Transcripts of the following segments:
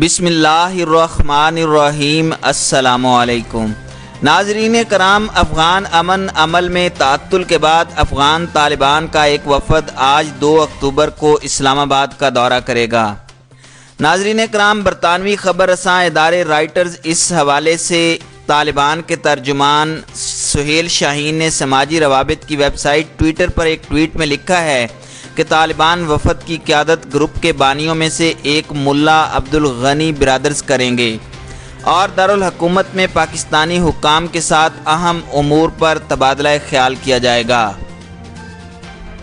بسم اللہ الرحمن الرحیم۔ السلام علیکم ناظرین کرام، افغان امن عمل میں تعطل کے بعد افغان طالبان کا ایک وفد آج 2 اکتوبر کو اسلام آباد کا دورہ کرے گا۔ ناظرین کرام، برطانوی خبر رساں ادارے رائٹرز اس حوالے سے طالبان کے ترجمان سہیل شاہین نے سماجی روابط کی ویب سائٹ ٹویٹر پر ایک ٹویٹ میں لکھا ہے کہ طالبان وفد کی قیادت گروپ کے بانیوں میں سے ایک ملا عبدالغنی برادرز کریں گے اور دارالحکومت میں پاکستانی حکام کے ساتھ اہم امور پر تبادلہ خیال کیا جائے گا۔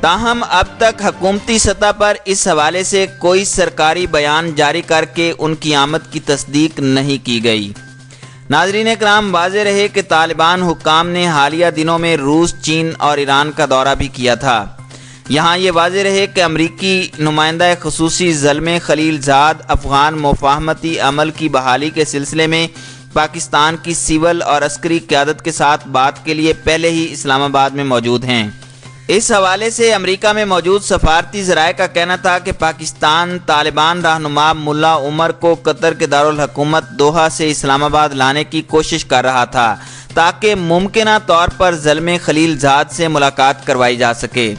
تاہم اب تک حکومتی سطح پر اس حوالے سے کوئی سرکاری بیان جاری کر کے ان کی آمد کی تصدیق نہیں کی گئی۔ ناظرین کرام، واضح رہے کہ طالبان حکام نے حالیہ دنوں میں روس، چین اور ایران کا دورہ بھی کیا تھا۔ یہاں یہ واضح رہے کہ امریکی نمائندہ خصوصی زلمے خلیل زاد افغان مفاہمتی عمل کی بحالی کے سلسلے میں پاکستان کی سول اور عسکری قیادت کے ساتھ بات کے لیے پہلے ہی اسلام آباد میں موجود ہیں۔ اس حوالے سے امریکہ میں موجود سفارتی ذرائع کا کہنا تھا کہ پاکستان طالبان رہنما ملا عمر کو قطر کے دارالحکومت دوحہ سے اسلام آباد لانے کی کوشش کر رہا تھا تاکہ ممکنہ طور پر زلمے خلیل زاد سے ملاقات کروائی جا سکے۔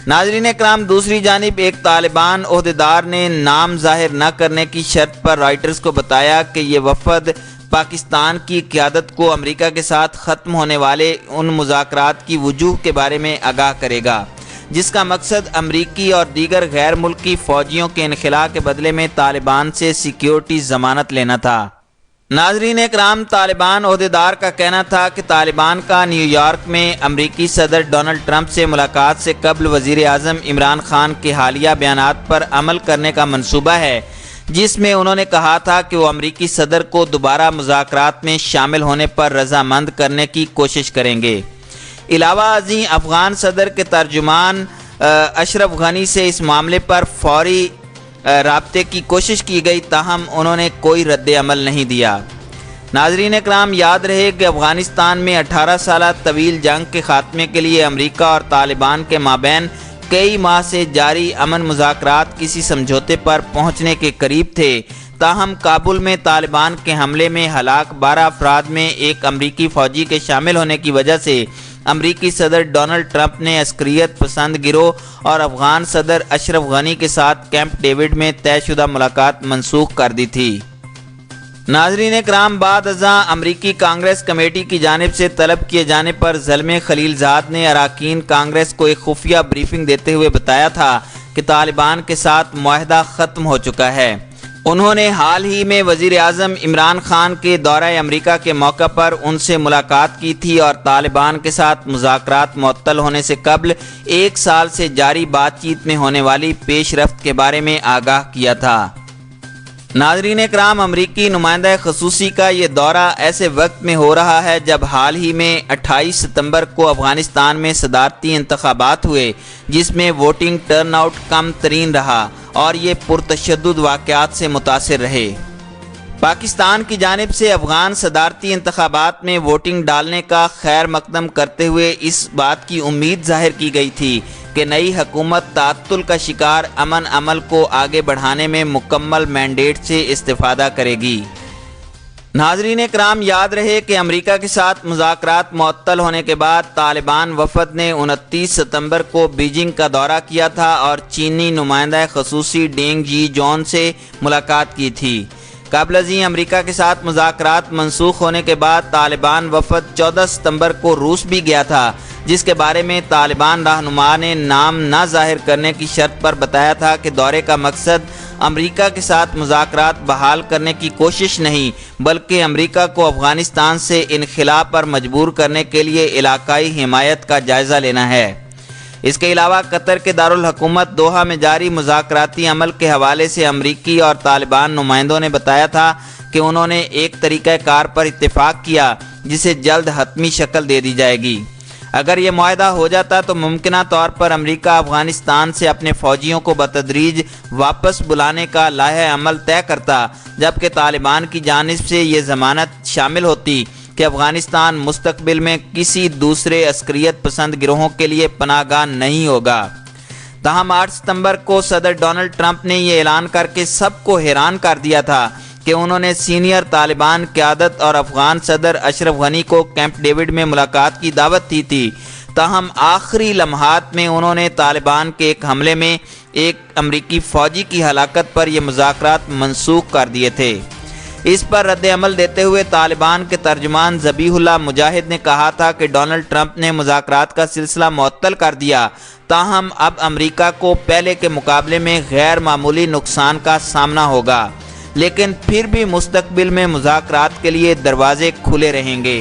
ناظرین کرام، دوسری جانب ایک طالبان عہدیدار نے نام ظاہر نہ کرنے کی شرط پر رائٹرز کو بتایا کہ یہ وفد پاکستان کی قیادت کو امریکہ کے ساتھ ختم ہونے والے ان مذاکرات کی وجوہ کے بارے میں آگاہ کرے گا جس کا مقصد امریکی اور دیگر غیر ملکی فوجیوں کے انخلاء کے بدلے میں طالبان سے سیکیورٹی ضمانت لینا تھا۔ ناظرین اکرام، طالبان عہدیدار کا کہنا تھا کہ طالبان کا نیو یارک میں امریکی صدر ڈونلڈ ٹرمپ سے ملاقات سے قبل وزیر اعظم عمران خان کے حالیہ بیانات پر عمل کرنے کا منصوبہ ہے، جس میں انہوں نے کہا تھا کہ وہ امریکی صدر کو دوبارہ مذاکرات میں شامل ہونے پر رضامند کرنے کی کوشش کریں گے۔ علاوہ ازیں افغان صدر کے ترجمان اشرف غنی سے اس معاملے پر فوری رابطے کی کوشش کی گئی، تاہم انہوں نے کوئی رد عمل نہیں دیا۔ ناظرین اکرام، یاد رہے کہ افغانستان میں 18 سالہ طویل جنگ کے خاتمے کے لیے امریکہ اور طالبان کے مابین کئی ماہ سے جاری امن مذاکرات کسی سمجھوتے پر پہنچنے کے قریب تھے، تاہم کابل میں طالبان کے حملے میں ہلاک 12 افراد میں ایک امریکی فوجی کے شامل ہونے کی وجہ سے امریکی صدر ڈونلڈ ٹرمپ نے عسکریت پسند گروہ اور افغان صدر اشرف غنی کے ساتھ کیمپ ڈیوڈ میں طے شدہ ملاقات منسوخ کر دی تھی۔ ناظرین اکرام، بعد ازاں امریکی کانگریس کمیٹی کی جانب سے طلب کیے جانے پر زلمے خلیل زاد نے اراکین کانگریس کو ایک خفیہ بریفنگ دیتے ہوئے بتایا تھا کہ طالبان کے ساتھ معاہدہ ختم ہو چکا ہے۔ انہوں نے حال ہی میں وزیر اعظم عمران خان کے دورہ امریکہ کے موقع پر ان سے ملاقات کی تھی اور طالبان کے ساتھ مذاکرات معطل ہونے سے قبل 1 سال سے جاری بات چیت میں ہونے والی پیش رفت کے بارے میں آگاہ کیا تھا۔ ناظرین اکرام، امریکی نمائندہ خصوصی کا یہ دورہ ایسے وقت میں ہو رہا ہے جب حال ہی میں 28 ستمبر کو افغانستان میں صدارتی انتخابات ہوئے، جس میں ووٹنگ ٹرن آؤٹ کم ترین رہا اور یہ پرتشدد واقعات سے متاثر رہے۔ پاکستان کی جانب سے افغان صدارتی انتخابات میں ووٹنگ ڈالنے کا خیر مقدم کرتے ہوئے اس بات کی امید ظاہر کی گئی تھی کہ نئی حکومت تعطل کا شکار امن عمل کو آگے بڑھانے میں مکمل مینڈیٹ سے استفادہ کرے گی۔ ناظرین کرام، یاد رہے کہ امریکہ کے ساتھ مذاکرات معطل ہونے کے بعد طالبان وفد نے 29 ستمبر کو بیجنگ کا دورہ کیا تھا اور چینی نمائندہ خصوصی ڈینگ جی جون سے ملاقات کی تھی۔ قبل ازیں امریکہ کے ساتھ مذاکرات منسوخ ہونے کے بعد طالبان وفد 14 ستمبر کو روس بھی گیا تھا، جس کے بارے میں طالبان رہنما نے نام نہ ظاہر کرنے کی شرط پر بتایا تھا کہ دورے کا مقصد امریکہ کے ساتھ مذاکرات بحال کرنے کی کوشش نہیں، بلکہ امریکہ کو افغانستان سے انخلاء پر مجبور کرنے کے لیے علاقائی حمایت کا جائزہ لینا ہے۔ اس کے علاوہ قطر کے دارالحکومت دوحہ میں جاری مذاکراتی عمل کے حوالے سے امریکی اور طالبان نمائندوں نے بتایا تھا کہ انہوں نے ایک طریقہ کار پر اتفاق کیا جسے جلد حتمی شکل دے دی جائے گی۔ اگر یہ معاہدہ ہو جاتا تو ممکنہ طور پر امریکہ افغانستان سے اپنے فوجیوں کو بتدریج واپس بلانے کا لائحہ عمل طے کرتا، جبکہ طالبان کی جانب سے یہ ضمانت شامل ہوتی کہ افغانستان مستقبل میں کسی دوسرے عسکریت پسند گروہوں کے لیے پناہ گاہ نہیں ہوگا۔ تاہم 8 ستمبر کو صدر ڈونلڈ ٹرمپ نے یہ اعلان کر کے سب کو حیران کر دیا تھا کہ انہوں نے سینئر طالبان قیادت اور افغان صدر اشرف غنی کو کیمپ ڈیوڈ میں ملاقات کی دعوت دی تھی، تاہم آخری لمحات میں انہوں نے طالبان کے ایک حملے میں ایک امریکی فوجی کی ہلاکت پر یہ مذاکرات منسوخ کر دیے تھے۔ اس پر رد عمل دیتے ہوئے طالبان کے ترجمان ذبیح اللہ مجاہد نے کہا تھا کہ ڈونلڈ ٹرمپ نے مذاکرات کا سلسلہ معطل کر دیا، تاہم اب امریکہ کو پہلے کے مقابلے میں غیر معمولی نقصان کا سامنا ہوگا، لیکن پھر بھی مستقبل میں مذاکرات کے لیے دروازے کھلے رہیں گے۔